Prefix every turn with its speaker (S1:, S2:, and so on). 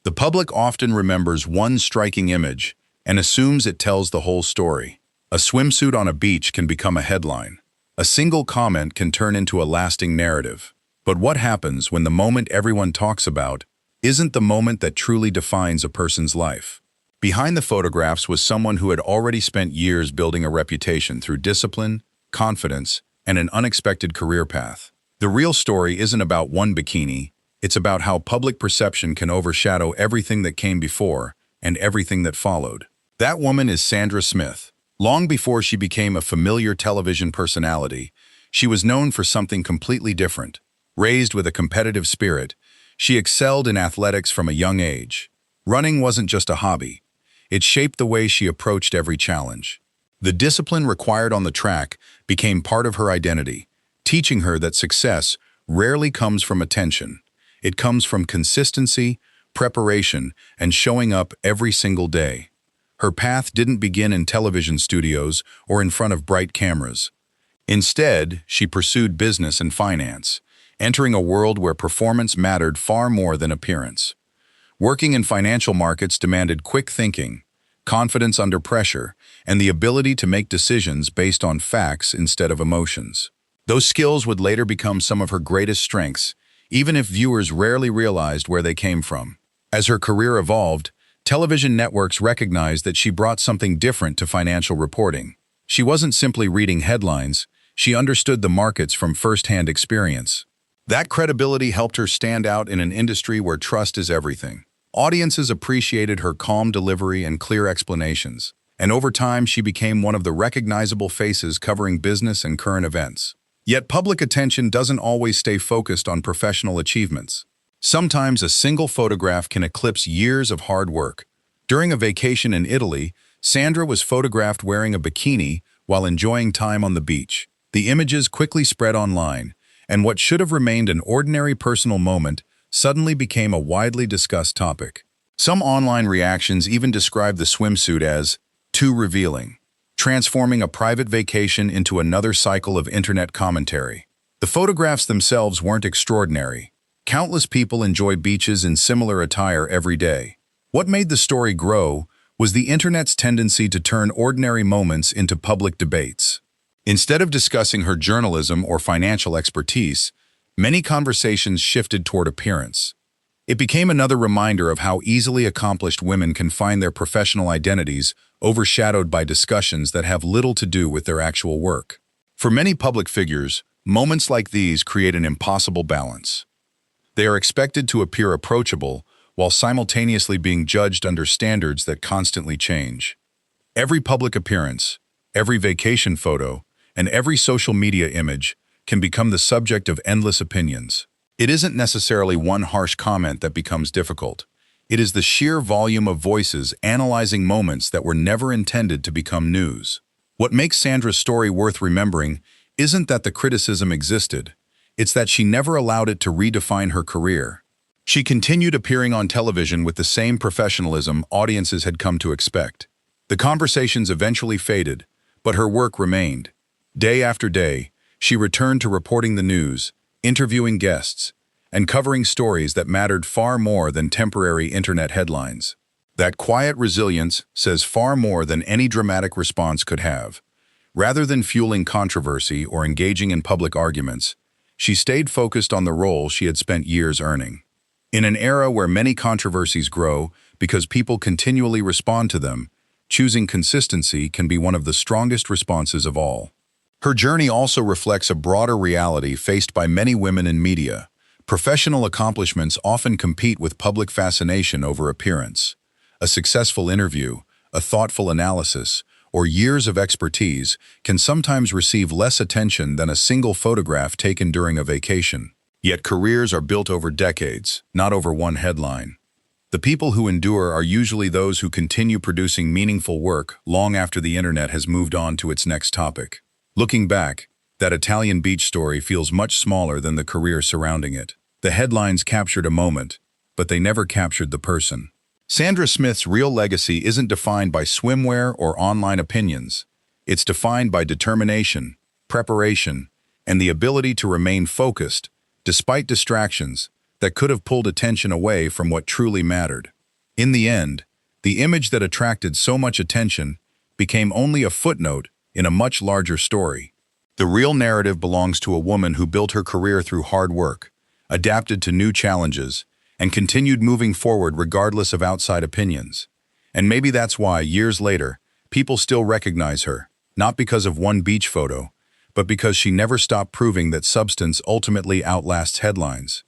S1: The public often remembers one striking image and assumes it tells the whole story. A swimsuit on a beach can become a headline. A single comment can turn into a lasting narrative. But what happens when the moment everyone talks about isn't the moment that truly defines a person's life? Behind the photographs was someone who had already spent years building a reputation through discipline, confidence, and an unexpected career path. The real story isn't about one bikini, it's about how public perception can overshadow everything that came before and everything that followed. That woman is Sandra Smith. Long before she became a familiar television personality, she was known for something completely different. Raised with a competitive spirit, she excelled in athletics from a young age. Running wasn't just a hobby. It shaped the way she approached every challenge. The discipline required on the track became part of her identity, teaching her that success rarely comes from attention. It comes from consistency, preparation, and showing up every single day. Her path didn't begin in television studios or in front of bright cameras. Instead, she pursued business and finance, entering a world where performance mattered far more than appearance. Working in financial markets demanded quick thinking, confidence under pressure, and the ability to make decisions based on facts instead of emotions. Those skills would later become some of her greatest strengths, even if viewers rarely realized where they came from. As her career evolved, television networks recognized that she brought something different to financial reporting. She wasn't simply reading headlines, she understood the markets from first-hand experience. That credibility helped her stand out in an industry where trust is everything. Audiences appreciated her calm delivery and clear explanations, and over time she became one of the recognizable faces covering business and current events. Yet public attention doesn't always stay focused on professional achievements. Sometimes a single photograph can eclipse years of hard work. During a vacation in Italy, Sandra was photographed wearing a bikini while enjoying time on the beach. The images quickly spread online, and what should have remained an ordinary personal moment suddenly became a widely discussed topic. Some online reactions even described the swimsuit as too revealing, transforming a private vacation into another cycle of internet commentary. The photographs themselves weren't extraordinary. Countless people enjoy beaches in similar attire every day. What made the story grow was the internet's tendency to turn ordinary moments into public debates. Instead of discussing her journalism or financial expertise, many conversations shifted toward appearance. It became another reminder of how easily accomplished women can find their professional identities overshadowed by discussions that have little to do with their actual work. For many public figures, moments like these create an impossible balance. They are expected to appear approachable while simultaneously being judged under standards that constantly change. Every public appearance, every vacation photo, and every social media image can become the subject of endless opinions. It isn't necessarily one harsh comment that becomes difficult. It is the sheer volume of voices analyzing moments that were never intended to become news. What makes Sandra's story worth remembering isn't that the criticism existed. It's that she never allowed it to redefine her career. She continued appearing on television with the same professionalism audiences had come to expect. The conversations eventually faded, but her work remained. Day after day, she returned to reporting the news, interviewing guests, and covering stories that mattered far more than temporary internet headlines. That quiet resilience says far more than any dramatic response could have. Rather than fueling controversy or engaging in public arguments, she stayed focused on the role she had spent years earning. In an era where many controversies grow because people continually respond to them, choosing consistency can be one of the strongest responses of all. Her journey also reflects a broader reality faced by many women in media. Professional accomplishments often compete with public fascination over appearance. A successful interview, a thoughtful analysis, or years of expertise can sometimes receive less attention than a single photograph taken during a vacation. Yet careers are built over decades, not over one headline. The people who endure are usually those who continue producing meaningful work long after the internet has moved on to its next topic. Looking back, that Italian beach story feels much smaller than the career surrounding it. The headlines captured a moment, but they never captured the person. Sandra Smith's real legacy isn't defined by swimwear or online opinions. It's defined by determination, preparation, and the ability to remain focused, despite distractions that could have pulled attention away from what truly mattered. In the end, the image that attracted so much attention became only a footnote in a much larger story. The real narrative belongs to a woman who built her career through hard work, adapted to new challenges, and continued moving forward regardless of outside opinions. And maybe that's why, years later, people still recognize her, not because of one beach photo, but because she never stopped proving that substance ultimately outlasts headlines.